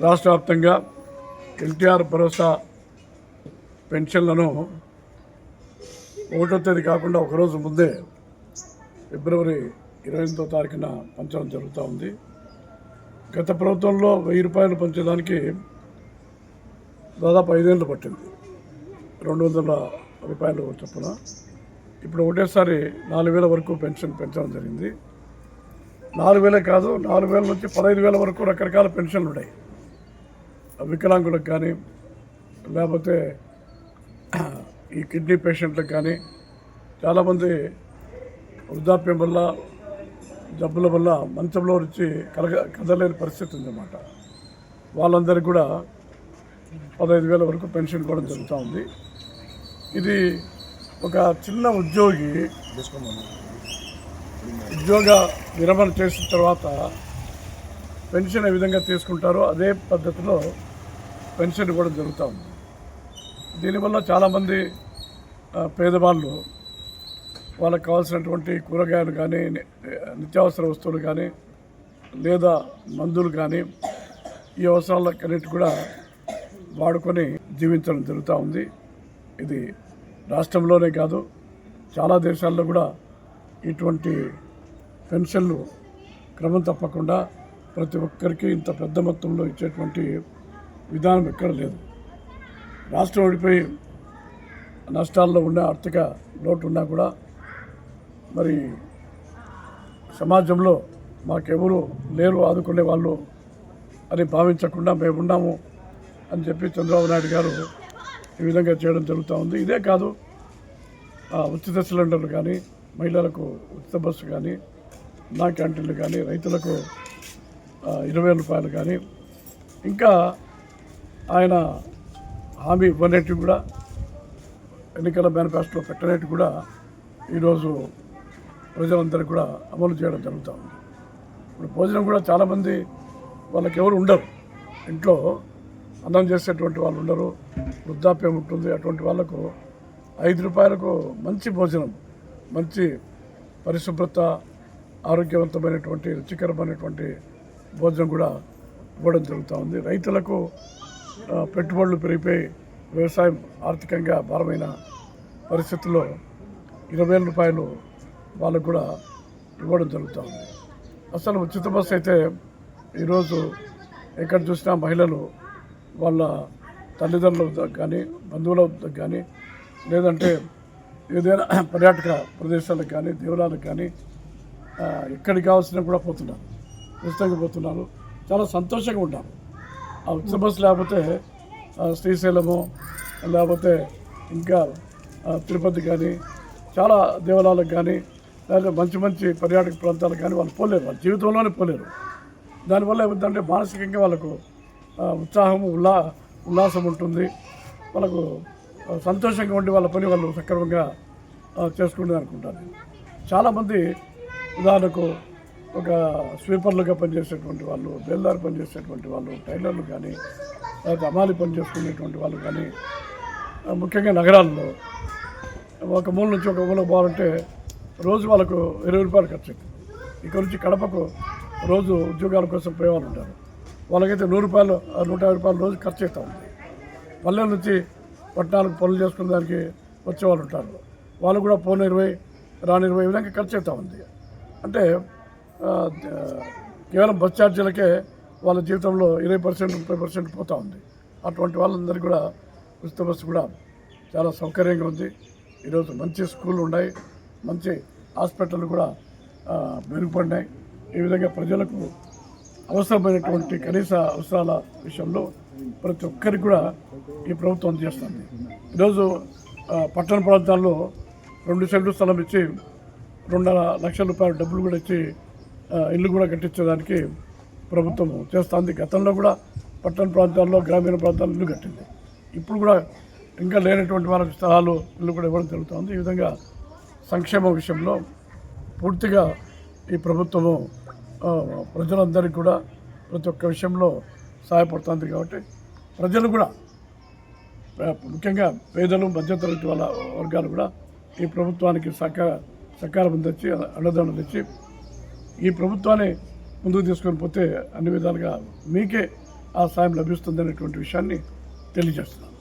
రాష్ట్ర వ్యాప్తంగా ఎన్టీఆర్ భరోసా పెన్షన్లను 1వ తేదీ కాకుండా ఒకరోజు ముందే ఫిబ్రవరి 28వ తారీఖున పంచడం జరుగుతూ ఉంది. గత ప్రభుత్వంలో 1000 రూపాయలు పంచడానికి దాదాపు 5 ఏళ్ళు పట్టింది, 200 రూపాయలు చొప్పున. ఇప్పుడు ఒకటేసారి 4000 వరకు పెన్షన్ పెంచడం జరిగింది. 4000 కాదు, 4000 నుంచి 15,000 వరకు రకరకాల పెన్షన్లు ఉన్నాయి. వికలాంగులకు కానీ, లేకపోతే ఈ కిడ్నీ పేషెంట్లకు కానీ, చాలామంది వృద్ధాప్యం వల్ల, జబ్బుల వల్ల మంచంలో నుంచి కదలేని పరిస్థితి ఉందన్నమాట. వాళ్ళందరికీ కూడా 15,000 వరకు పెన్షన్ కూడా జరుగుతూ ఉంది. ఇది ఒక చిన్న ఉద్యోగ విరమణ చేసిన తర్వాత పెన్షన్ ఏ విధంగా తీసుకుంటారో అదే పద్ధతిలో పెన్షన్ కూడా జరుగుతూ ఉంది. దీనివల్ల చాలామంది పేదవాళ్ళు వాళ్ళకు కావాల్సినటువంటి కూరగాయలు కానీ, నిత్యావసర వస్తువులు కానీ, లేదా మందులు కానీ, ఈ అవసరాలకన్నిటి కూడా వాడుకొని జీవించడం జరుగుతూ ఉంది. ఇది రాష్ట్రంలోనే కాదు, చాలా దేశాల్లో కూడా ఇటువంటి పెన్షన్లు క్రమం తప్పకుండా ప్రతి ఒక్కరికి ఇంత పెద్ద మొత్తంలో ఇచ్చేటువంటి విధానం ఎక్కడ లేదు. రాష్ట్రం ఓడిపోయి నష్టాల్లో ఉన్న, ఆర్థిక లోటు ఉన్నా కూడా మరి సమాజంలో మాకెవరు లేరు ఆదుకునే వాళ్ళు అని భావించకుండా మేమున్నాము అని చెప్పి చంద్రబాబు నాయుడు గారు ఈ విధంగా చేయడం జరుగుతూ ఉంది. ఇదే కాదు, ఉచిత సిలిండర్లు కానీ, మహిళలకు ఉచిత బస్సు కానీ, అన్నా క్యాంటీన్లు కానీ, రైతులకు 20,000 రూపాయలు కానీ, ఇంకా ఆయన హామీ ఇవ్వనేటివి కూడా, ఎన్నికల మేనిఫెస్టోలో పెట్టనేటివి కూడా ఈరోజు ప్రజలందరికీ కూడా అమలు చేయడం జరుగుతూ ఉంది. ఇప్పుడు భోజనం కూడా చాలామంది వాళ్ళకి ఎవరు ఉండరు, ఇంట్లో అన్నం చేసేటువంటి వాళ్ళు ఉండరు, వృద్ధాప్యం ఉంటుంది. అటువంటి వాళ్ళకు 5 రూపాయలకు మంచి భోజనం, మంచి పరిశుభ్రత, ఆరోగ్యవంతమైనటువంటి రుచికరమైనటువంటి భోజనం కూడా ఇవ్వడం జరుగుతూ ఉంది. రైతులకు పెట్టుబడులు పెరిగిపోయి వ్యవసాయం ఆర్థికంగా భారమైన పరిస్థితుల్లో 20,000 రూపాయలు వాళ్ళకు కూడా ఇవ్వడం జరుగుతూ ఉంది. అసలు ఉచిత బస్సు అయితే ఈరోజు ఎక్కడ చూసినా మహిళలు వాళ్ళ తల్లిదండ్రుల కానీ, బంధువుల కానీ, లేదంటే ఏదైనా పర్యాటక ప్రదేశాలకు కానీ, దేవాలయాలకు కానీ ఎక్కడికి కావాల్సిన కూడా పోతున్నారు, ఉచితంగా పోతున్నారు. చాలా సంతోషంగా ఉంటారు. ఆ ఉచిత బస్సు లేకపోతే శ్రీశైలము, లేకపోతే ఇంకా తిరుపతి కానీ, చాలా దేవాలయాలకు కానీ, లేదా మంచి మంచి పర్యాటక ప్రాంతాలకు కానీ వాళ్ళు పోలేరు, వాళ్ళ జీవితంలోనే పోలేరు. దానివల్ల ఏమిటంటే మానసికంగా వాళ్ళకు ఉత్సాహం, ఉల్లాసం ఉంటుంది. వాళ్ళకు సంతోషంగా ఉండి వాళ్ళ పని వాళ్ళు సక్రమంగా చేసుకుంటుంది అనుకుంటారు. చాలామంది ఉదాహరణకు ఒక స్వీపర్లుగా పనిచేసేటువంటి వాళ్ళు, బేల్దారు పనిచేసేటువంటి వాళ్ళు, టైలర్లు కానీ, లేకపోతే అమాలి పని చేసుకునేటువంటి వాళ్ళు కానీ, ముఖ్యంగా నగరాల్లో ఒక మూల నుంచి ఒక మూలకు పోవాలంటే రోజు వాళ్ళకు 20 రూపాయలు ఖర్చు అవుతుంది. ఇక్కడ నుంచి కడపకు రోజు ఉద్యోగాల కోసం పోయేవాళ్ళు ఉంటారు. వాళ్ళకైతే 100 రూపాయలు, 150 రూపాయలు రోజు ఖర్చు అవుతూ ఉంది. పల్లెల నుంచి పట్టణాలకు పనులు చేసుకునే దానికి వచ్చేవాళ్ళు ఉంటారు. వాళ్ళు కూడా పోను 20, రాని 20 ఈ విధంగా ఖర్చు అవుతూ ఉంది. అంటే కేవలం బస్ ఛార్జీలకే వాళ్ళ జీవితంలో 20%, 30% పోతూ ఉంది. అటువంటి వాళ్ళందరికీ కూడా ఉచిత బస్సు కూడా చాలా సౌకర్యంగా ఉంది. ఈరోజు మంచి స్కూళ్ళు ఉన్నాయి, మంచి హాస్పిటళ్ళు కూడా మెరుగుపడినాయి. ఈ విధంగా ప్రజలకు అవసరమైనటువంటి కనీస అవసరాల విషయంలో ప్రతి ఒక్కరికి కూడా ఈ ప్రభుత్వం చేస్తుంది. ఈరోజు పట్టణ ప్రాంతాల్లో 2 సెంట్లు స్థలం ఇచ్చి 2.5 లక్షల రూపాయల డబ్బులు కూడా ఇచ్చి ఇల్లు కూడా కట్టించేదానికి ప్రభుత్వం చేస్తుంది. గతంలో కూడా పట్టణ ప్రాంతాల్లో, గ్రామీణ ప్రాంతాల్లో ఇల్లు కట్టింది. ఇప్పుడు కూడా ఇంకా లేనటువంటి వాళ్ళకి స్థలాలు, ఇల్లు కూడా ఇవ్వడం జరుగుతుంది. ఈ విధంగా సంక్షేమ విషయంలో పూర్తిగా ఈ ప్రభుత్వము ప్రజలందరికీ కూడా ప్రతి ఒక్క విషయంలో సహాయపడుతుంది. కాబట్టి ప్రజలు కూడా, ముఖ్యంగా పేదలు, మధ్యతరగతి వాళ్ళ వర్గాలు కూడా ఈ ప్రభుత్వానికి సహకారం అందించి, అండదండలు ఇచ్చి ఈ ప్రభుత్వాన్ని ముందుకు తీసుకొని పోతే అన్ని విధాలుగా మీకే ఆ సాయం లభిస్తుంది అనేటువంటి విషయాన్ని తెలియజేస్తున్నాను.